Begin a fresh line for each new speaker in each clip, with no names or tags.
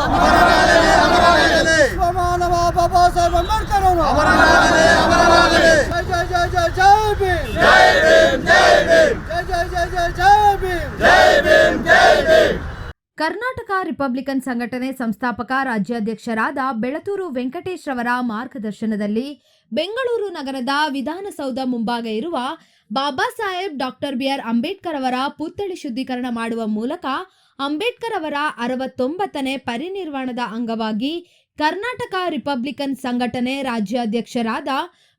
ಅವರು ವಿಶ್ವಮಾನವ ಬಾಬಾ ಸಾಹೇಬ್ ಅಂಬೇಡ್ಕರ್ ಅವರು ಜೈ ಜೈ ಜೈ ಜೈ ಜೈ ಭೀಮ್ ಜೈ ಭೀಮ್ ಜೈ ಭೀಮ್ ಜೈ ಜೈ ಜೈ ಜೈ ಜೈ ಭೀಮ್ ಜೈ ಭೀಮ್ ಜೈ ಭೀಮ್.
ಕರ್ನಾಟಕ ರಿಪಬ್ಲಿಕನ್ ಸಂಘಟನೆ ಸಂಸ್ಥಾಪಕ ರಾಜ್ಯಾಧ್ಯಕ್ಷರಾದ ಬೆಳತೂರು ವೆಂಕಟೇಶ್ ರವರ ಮಾರ್ಗದರ್ಶನದಲ್ಲಿ ಬೆಂಗಳೂರು ನಗರದ ವಿಧಾನಸೌಧ ಮುಂಭಾಗ ಇರುವ Baba Saheb doctor B R Ambedkar ಅವರ ಪುತ್ಥಳಿ ಶುದ್ಧೀಕರಣ ಮಾಡುವ ಮೂಲಕ ಅಂಬೇಡ್ಕರ್ ಅವರ 69ನೇ ಪರಿನಿರ್ವಾಣದ ಅಂಗವಾಗಿ ಕರ್ನಾಟಕ ರಿಪಬ್ಲಿಕನ್ ಸಂಘಟನೆ ರಾಜ್ಯಾಧ್ಯಕ್ಷರಾದ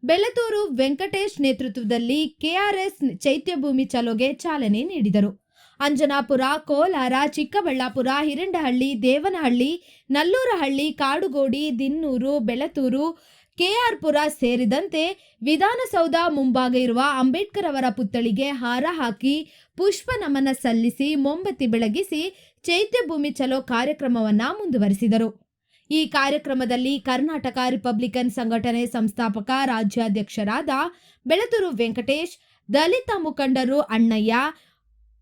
ಬೆಳತೂರು ವೆಂಕಟೇಶ್ ನೇತೃತ್ವದಲ್ಲಿ ಕೆಆರ್ಎಸ್ ಚೈತ್ಯಭೂಮಿ ಚಲೋಗೆ ಚಾಲನೆ ನೀಡಿದರು. ಅಂಜನಾಪುರ, ಕೋಲಾರ, ಚಿಕ್ಕಬಳ್ಳಾಪುರ, ಹಿರಂಡಹಳ್ಳಿ, ದೇವನಹಳ್ಳಿ, ನಲ್ಲೂರಹಳ್ಳಿ, ಕಾಡುಗೋಡಿ, ದಿನ್ನೂರು, ಬೆಳತೂರು, ಕೆಆರ್ಪುರ ಸೇರಿದಂತೆ ವಿಧಾನಸೌಧ ಮುಂಭಾಗ ಇರುವ ಅಂಬೇಡ್ಕರ್ ಅವರ ಪುತ್ಥಳಿಗೆ ಹಾರ ಹಾಕಿ ಪುಷ್ಪ ನಮನ ಸಲ್ಲಿಸಿ ಮೊಂಬತ್ತಿ ಬೆಳಗಿಸಿ ಚೈತ್ಯಭೂಮಿ ಚಲೋ ಕಾರ್ಯಕ್ರಮವನ್ನ ಮುಂದುವರೆಸಿದರು. ಈ ಕಾರ್ಯಕ್ರಮದಲ್ಲಿ ಕರ್ನಾಟಕ ರಿಪಬ್ಲಿಕನ್ ಸಂಘಟನೆ ಸಂಸ್ಥಾಪಕ ರಾಜ್ಯಾಧ್ಯಕ್ಷರಾದ ಬೆಳತೂರು ವೆಂಕಟೇಶ್, ದಲಿತ ಮುಖಂಡರು ಅಣ್ಣಯ್ಯ,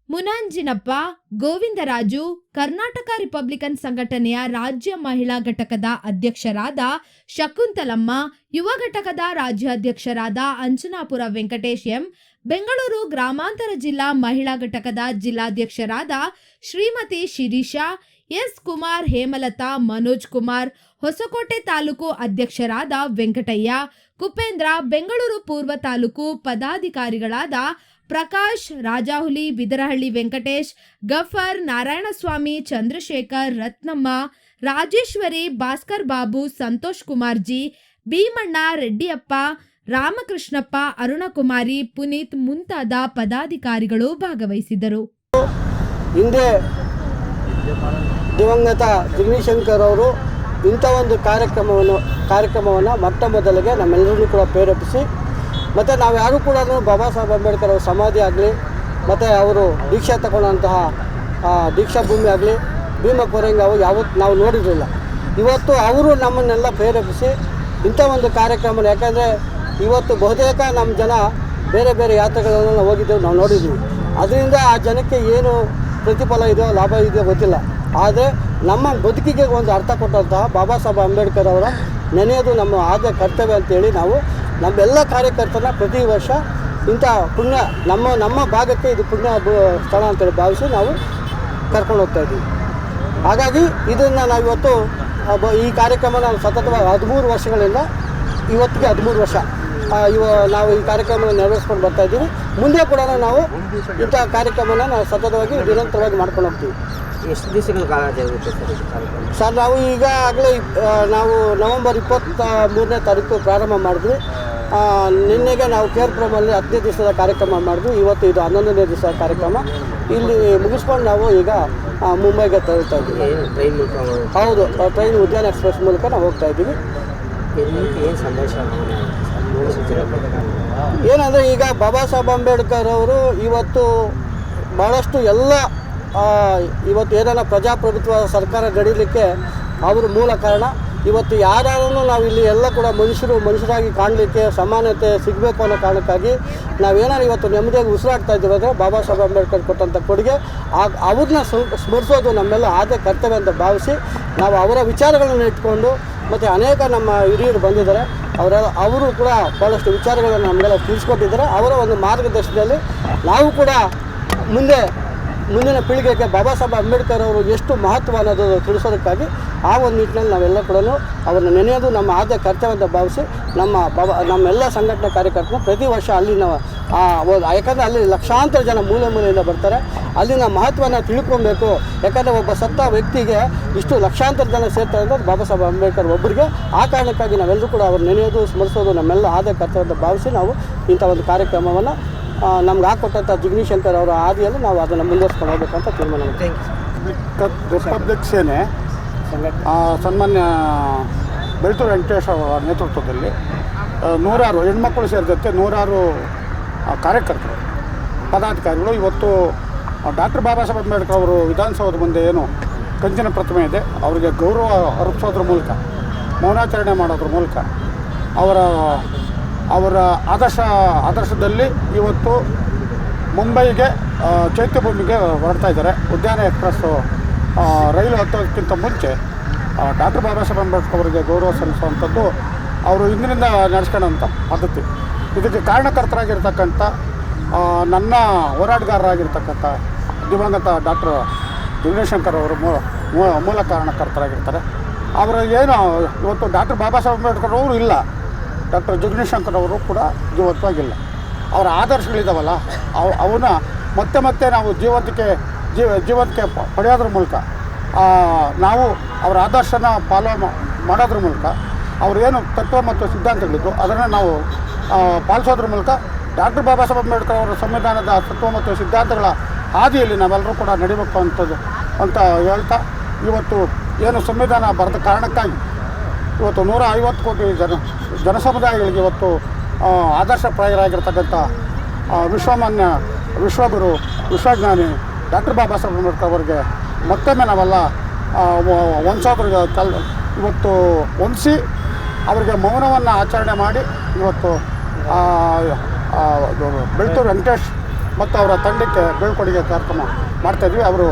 ಮುನಾಂಜಿನಪ್ಪ, ಗೋವಿಂದರಾಜು, ಕರ್ನಾಟಕ ರಿಪಬ್ಲಿಕನ್ ಸಂಘಟನೆಯ ರಾಜ್ಯ ಮಹಿಳಾ ಘಟಕದ ಅಧ್ಯಕ್ಷರಾದ ಶಕುಂತಲಮ್ಮ, ಯುವ ಘಟಕದ ರಾಜ್ಯಾಧ್ಯಕ್ಷರಾದ ಅಂಜನಾಪುರ ವೆಂಕಟೇಶ್ ಎಂ, ಬೆಂಗಳೂರು ಗ್ರಾಮಾಂತರ ಜಿಲ್ಲಾ ಮಹಿಳಾ ಘಟಕದ ಜಿಲ್ಲಾಧ್ಯಕ್ಷರಾದ ಶ್ರೀಮತಿ ಶಿರೀಷಾ, ಎಸ್ ಕುಮಾರ್, ಹೇಮಲತಾ, ಮನೋಜ್ ಕುಮಾರ್, ಹೊಸಕೋಟೆ ತಾಲೂಕು ಅಧ್ಯಕ್ಷರಾದ ವೆಂಕಟಯ್ಯ, ಕುಪೇಂದ್ರ, ಬೆಂಗಳೂರು ಪೂರ್ವ ತಾಲೂಕು ಪದಾಧಿಕಾರಿಗಳಾದ ಪ್ರಕಾಶ್, ರಾಜಾಹುಲಿ, ಬಿದರಹಳ್ಳಿ ವೆಂಕಟೇಶ್, ಗಫರ್, ನಾರಾಯಣಸ್ವಾಮಿ, ಚಂದ್ರಶೇಖರ್, ರತ್ನಮ್ಮ, ರಾಜೇಶ್ವರಿ, ಭಾಸ್ಕರ್ ಬಾಬು, ಸಂತೋಷ್ ಕುಮಾರ್ ಜಿ, ಭೀಮಣ್ಣ, ರೆಡ್ಡಿಯಪ್ಪ, ರಾಮಕೃಷ್ಣಪ್ಪ, ಅರುಣಕುಮಾರಿ, ಪುನೀತ್ ಮುಂತಾದ ಪದಾಧಿಕಾರಿಗಳು ಭಾಗವಹಿಸಿದ್ದರು.
ಹಿಂದೆ ದಿವಂಗತ ಜಗದೀಶಂಕರ್ ಅವರು ಇಂಥ ಒಂದು ಕಾರ್ಯಕ್ರಮವನ್ನು ಮೊಟ್ಟ ಮೊದಲಿಗೆ ನಮ್ಮೆಲ್ಲರನ್ನೂ ಕೂಡ ಪ್ರೇರೇಪಿಸಿ, ಮತ್ತು ನಾವು ಯಾರೂ ಕೂಡ ಬಾಬಾ ಸಾಹೇಬ್ ಅಂಬೇಡ್ಕರ್ ಅವರ ಸಮಾಧಿ ಆಗಲಿ ಮತ್ತು ಅವರು ದೀಕ್ಷಾ ತಗೊಂಡಂತಹ ದೀಕ್ಷಾ ಭೂಮಿ ಆಗಲಿ ಭೀಮ ಕೊರೆಂಗಾವು ಯಾವತ್ತು ನಾವು ನೋಡಿರಲಿಲ್ಲ. ಇವತ್ತು ಅವರು ನಮ್ಮನ್ನೆಲ್ಲ ಪ್ರೇರೇಪಿಸಿ ಇಂಥ ಒಂದು ಕಾರ್ಯಕ್ರಮ, ಯಾಕಂದರೆ ಇವತ್ತು ಬಹುತೇಕ ನಮ್ಮ ಜನ ಬೇರೆ ಬೇರೆ ಯಾತ್ರೆಗಳನ್ನು ಹೋಗಿದ್ದೇವೆ, ನಾವು ನೋಡಿದ್ದೀವಿ. ಅದರಿಂದ ಆ ಜನಕ್ಕೆ ಏನು ಪ್ರತಿಫಲ ಇದೆಯೋ ಲಾಭ ಇದೆಯೋ ಗೊತ್ತಿಲ್ಲ. ಆದರೆ ನಮ್ಮ ಬದುಕಿಗೆ ಒಂದು ಅರ್ಥ ಕೊಟ್ಟಂತಹ ಬಾಬಾ ಸಾಹೇಬ್ ಅಂಬೇಡ್ಕರ್ ಅವರ ನೆನೆಯೋದು ನಮ್ಮ ಆದ್ಯ ಕರ್ತವ್ಯ ಅಂತೇಳಿ ನಾವು ನಮ್ಮೆಲ್ಲ ಕಾರ್ಯಕರ್ತರನ್ನ ಪ್ರತಿ ವರ್ಷ ಇಂಥ ಪುಣ್ಯ ನಮ್ಮ ಭಾಗಕ್ಕೆ ಇದು ಪುಣ್ಯ ಸ್ಥಳ ಅಂತೇಳಿ ಭಾವಿಸಿ ನಾವು ಕರ್ಕೊಂಡು ಹೋಗ್ತಾಯಿದ್ದೀವಿ. ಹಾಗಾಗಿ ಇದನ್ನು ನಾವು ಇವತ್ತು ಈ ಕಾರ್ಯಕ್ರಮ ನಾವು ಸತತವಾಗಿ 13 ವರ್ಷಗಳಿಂದ ಇವತ್ತಿಗೆ 13 ವರ್ಷ ನಾವು ಈ ಕಾರ್ಯಕ್ರಮ ನೆರವೇರಿಸ್ಕೊಂಡು ಬರ್ತಾಯಿದ್ದೀವಿ. ಮುಂದೆ ಕೂಡ ನಾವು ಇಂಥ ಕಾರ್ಯಕ್ರಮನ ನಾವು ಸತತವಾಗಿ ನಿರಂತರವಾಗಿ ಮಾಡ್ಕೊಂಡು ಹೋಗ್ತೀವಿ.
ಎಷ್ಟು ದಿವಸಗಳ ಕಾಲ ಜರುಗುತ್ತೆ
ಸರ್? ನಾವು ಈಗಾಗಲೇ ನಾವು ನವೆಂಬರ್ 23ನೇ ತಾರೀಕು ಪ್ರಾರಂಭ ಮಾಡಿದ್ವಿ. ನಿನ್ನೆಗೆ ನಾವು ಕೇರ್ಪುರಮಲ್ಲಿ 15 ದಿವಸದ ಕಾರ್ಯಕ್ರಮ ಮಾಡಿದ್ವಿ. ಇವತ್ತು ಇದು 11ನೇ ದಿವಸದ ಕಾರ್ಯಕ್ರಮ. ಇಲ್ಲಿ ಮುಗಿಸ್ಕೊಂಡು ನಾವು ಈಗ ಮುಂಬೈಗೆ ತೆರಳ್ತಾ ಇದ್ದೀವಿ.
ಟ್ರೈನ್ ಮೂಲಕ?
ಹೌದು, ಟ್ರೈನ್ ಉದ್ಯಾನ ಎಕ್ಸ್ಪ್ರೆಸ್ ಮೂಲಕ ನಾವು ಹೋಗ್ತಾ ಇದ್ದೀವಿ.
ಏನು ಸಂದೇಶ
ಏನಂದರೆ, ಈಗ ಬಾಬಾ ಸಾಹೇಬ್ ಅಂಬೇಡ್ಕರ್ ಅವರು ಇವತ್ತು ಭಾಳಷ್ಟು ಎಲ್ಲ ಇವತ್ತು ಏನಾರ ಪ್ರಜಾಪ್ರಭುತ್ವ ಸರ್ಕಾರ ಗಡಿಲಿಕ್ಕೆ ಅವರು ಮೂಲ ಕಾರಣ. ಇವತ್ತು ಯಾರನ್ನು ನಾವು ಇಲ್ಲಿ ಎಲ್ಲ ಕೂಡ ಮನುಷ್ಯರಾಗಿ ಕಾಣಲಿಕ್ಕೆ ಸಮಾನತೆ ಸಿಗಬೇಕು ಅನ್ನೋ ಕಾರಣಕ್ಕಾಗಿ ನಾವೇನಾರು ಇವತ್ತು ನೆಮ್ಮದಿಯಾಗಿ ಉಸಿರಾಡ್ತಾ ಇದ್ದೀವಿ ಅಂದರೆ ಬಾಬಾ ಸಾಹೇಬ್ ಅಂಬೇಡ್ಕರ್ ಕೊಟ್ಟಂಥ ಕೊಡುಗೆ. ಅವ್ರನ್ನ ಸ್ಮರಿಸೋದು ನಮ್ಮೆಲ್ಲ ಆದ್ಯ ಕರ್ತವ್ಯ ಅಂತ ಭಾವಿಸಿ ನಾವು ಅವರ ವಿಚಾರಗಳನ್ನು ಇಟ್ಕೊಂಡು, ಮತ್ತು ಅನೇಕ ನಮ್ಮ ಹಿರಿಯರು ಬಂದಿದ್ದಾರೆ, ಅವರು ಕೂಡ ಭಾಳಷ್ಟು ವಿಚಾರಗಳನ್ನು ನಮಗೆಲ್ಲ ತಿಳಿಸ್ಕೊಟ್ಟಿದ್ದಾರೆ. ಅವರ ಒಂದು ಮಾರ್ಗದರ್ಶನದಲ್ಲಿ ನಾವು ಕೂಡ ಮುಂದಿನ ಪೀಳಿಗೆಗೆ ಬಾಬಾ ಸಾಹೇಬ್ ಅಂಬೇಡ್ಕರ್ ಅವರು ಎಷ್ಟು ಮಹತ್ವ ಅನ್ನೋದು ತಿಳಿಸೋದಕ್ಕಾಗಿ ಆ ಒಂದು ನಿಟ್ಟಿನಲ್ಲಿ ನಾವೆಲ್ಲ ಕೂಡ ಅವರನ್ನು ನೆನೆಯೋದು ನಮ್ಮ ಆದ್ಯ ಕರ್ತವ್ಯ ಅಂತ ಭಾವಿಸಿ ನಮ್ಮೆಲ್ಲ ಸಂಘಟನಾ ಕಾರ್ಯಕರ್ತರು ಪ್ರತಿ ವರ್ಷ ಅಲ್ಲಿನ ಯಾಕಂದರೆ ಅಲ್ಲಿ ಲಕ್ಷಾಂತರ ಜನ ಮೂಲೆಯಿಂದ ಬರ್ತಾರೆ. ಅಲ್ಲಿನ ಮಹತ್ವನ ತಿಳ್ಕೊಬೇಕು. ಯಾಕಂದರೆ ಒಬ್ಬ ಸತ್ತ ವ್ಯಕ್ತಿಗೆ ಇಷ್ಟು ಲಕ್ಷಾಂತರ ಜನ ಸೇರ್ತಾರೆ ಅಂದರೆ ಬಾಬಾ ಸಾಹೇಬ್ ಅಂಬೇಡ್ಕರ್ ಒಬ್ಬರಿಗೆ. ಆ ಕಾರಣಕ್ಕಾಗಿ ನಾವೆಲ್ಲರೂ ಕೂಡ ಅವ್ರು ನೆನೆಯೋದು ಸ್ಮರಿಸೋದು ನಮ್ಮೆಲ್ಲ ಆದ್ಯ ಕರ್ತವ್ಯ ಅಂತ ಭಾವಿಸಿ ನಾವು ಇಂಥ ಒಂದು ಕಾರ್ಯಕ್ರಮವನ್ನು ನಮ್ಗೆ ಹಾಕೊಟ್ಟಂಥ ಜಗದೀಶಂಕರ್ ಅವರ ಹಾದಿಯಲ್ಲಿ ನಾವು ಅದನ್ನು ಮುಂದುವರ್ಸ್ಕೊಂಡು ಹೋಗ್ಬೇಕಂತ ತೀರ್ಮಾನ ಮಾಡಿದ್ವಿ.
ರಿಪಬ್ಲಿಕ್ ಸೇನೆ ಸನ್ಮಾನ್ಯ ಬೆಳತೂರು ವೆಂಕಟೇಶ್ ಅವರ ನೇತೃತ್ವದಲ್ಲಿ 100 ಹೆಣ್ಮಕ್ಕಳು ಸೇರಿದಂತೆ 100 ಕಾರ್ಯಕರ್ತರು ಪದಾಧಿಕಾರಿಗಳು ಇವತ್ತು ಡಾಕ್ಟರ್ ಬಾಬಾ ಸಾಹೇಬ್ ಅಂಬೇಡ್ಕರ್ ಅವರು ವಿಧಾನಸೌಧ ಮುಂದೆ ಏನು ಕಂಚಿನ ಪ್ರತಿಮೆ ಇದೆ ಅವರಿಗೆ ಗೌರವ ಅರ್ಪಿಸೋದ್ರ ಮೂಲಕ, ಮೌನಾಚರಣೆ ಮಾಡೋದ್ರ ಮೂಲಕ ಅವರ ಆದರ್ಶದಲ್ಲಿ ಇವತ್ತು ಮುಂಬೈಗೆ ಚೈತ್ಯಭೂಮಿಗೆ ಹೊರಡ್ತಾ ಇದ್ದಾರೆ. ಉದ್ಯಾನ ಎಕ್ಸ್ಪ್ರೆಸ್ಸು ರೈಲು ಹತ್ತೋದಕ್ಕಿಂತ ಮುಂಚೆ ಡಾಕ್ಟರ್ ಬಾಬಾ ಸಾಹೇಬ್ ಅಂಬೇಡ್ಕರ್ ಅವರಿಗೆ ಗೌರವ ಸಲ್ಲಿಸುವಂಥದ್ದು ಅವರು ಇಂದಿನಿಂದ ನಡೆಸ್ಕೊಳ್ಳೋಂಥ ಪದ್ಧತಿ. ಇದಕ್ಕೆ ಕಾರಣಕರ್ತರಾಗಿರ್ತಕ್ಕಂಥ ನನ್ನ ಹೋರಾಟಗಾರರಾಗಿರ್ತಕ್ಕಂಥ ದಿವಂಗತ ಡಾಕ್ಟರ್ ಜಗದೀಶಂಕರ್ ಅವರು ಮೂಲ ಕಾರಣಕರ್ತರಾಗಿರ್ತಾರೆ. ಅವರ ಏನು ಇವತ್ತು ಡಾಕ್ಟರ್ ಬಾಬಾ ಸಾಹೇಬ್ ಅಂಬೇಡ್ಕರ್ ಅವರು ಇಲ್ಲ, ಡಾಕ್ಟರ್ ಜಗದೀಶಂಕರ್ ಅವರು ಕೂಡ ಜೀವಂತವಾಗಿಲ್ಲ. ಅವರ ಆದರ್ಶಗಳಿದ್ದಾವಲ್ಲ ಅವನ್ನ ಮತ್ತೆ ನಾವು ಜೀವಂತಿಕೆ ಪಡೆಯೋದ್ರ ಮೂಲಕ ನಾವು ಅವರ ಆದರ್ಶನ ಮಾಡೋದ್ರ ಮೂಲಕ ಏನು ತತ್ವ ಮತ್ತು ಸಿದ್ಧಾಂತಗಳಿದ್ದು ಅದನ್ನು ನಾವು ಪಾಲಿಸೋದ್ರ ಮೂಲಕ ಡಾಕ್ಟರ್ ಬಾಬಾ ಸಾಹೇಬ್ ಅಂಬೇಡ್ಕರ್ ಅವರ ಸಂವಿಧಾನದ ತತ್ವ ಮತ್ತು ಸಿದ್ಧಾಂತಗಳ ಹಾದಿಯಲ್ಲಿ ನಾವೆಲ್ಲರೂ ಕೂಡ ನಡಿಬೇಕು ಅಂತ ಹೇಳ್ತಾ, ಇವತ್ತು ಏನು ಸಂವಿಧಾನ ಬರೆದ ಕಾರಣಕ್ಕಾಗಿ ಇವತ್ತು 150 ಕೋಟಿ ಜನಸಮುದಾಯಗಳಿಗೆ ಇವತ್ತು ಆದರ್ಶಪ್ರಾಯರಾಗಿರ್ತಕ್ಕಂಥ ವಿಶ್ವಮಾನ್ಯ ವಿಶ್ವಗುರು ವಿಶ್ವಜ್ಞಾನಿ ಡಾಕ್ಟರ್ ಬಾಬಾ ಸಾಹೇಬ್ ಅಂಬೇಡ್ಕರ್ ಅವರಿಗೆ ಮತ್ತೊಮ್ಮೆ ನಾವೆಲ್ಲ ಇವತ್ತು ಹೊಂದಿಸಿ ಅವರಿಗೆ ಮೌನವನ್ನು ಆಚರಣೆ ಮಾಡಿ ಇವತ್ತು ಬೆಳ್ತೂರು ವೆಂಕಟೇಶ್ ಮತ್ತು ಅವರ ತಂಡಕ್ಕೆ ಬೀಳ್ಕೊಡುಗೆ ಕಾರ್ಯಕ್ರಮ ಮಾಡ್ತಾಯಿದ್ವಿ. ಅವರು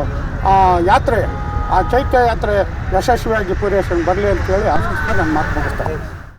ಚೈತ್ಯ ಯಾತ್ರೆ ಯಶಸ್ವಿಯಾಗಿ ಪೂರೈಸಿ ಬರಲಿ ಅಂತೇಳಿ ಆಶಿಸ್ತಾ ನಾನು ಮಾತು ಮುಗಿಸ್ತಾರೆ.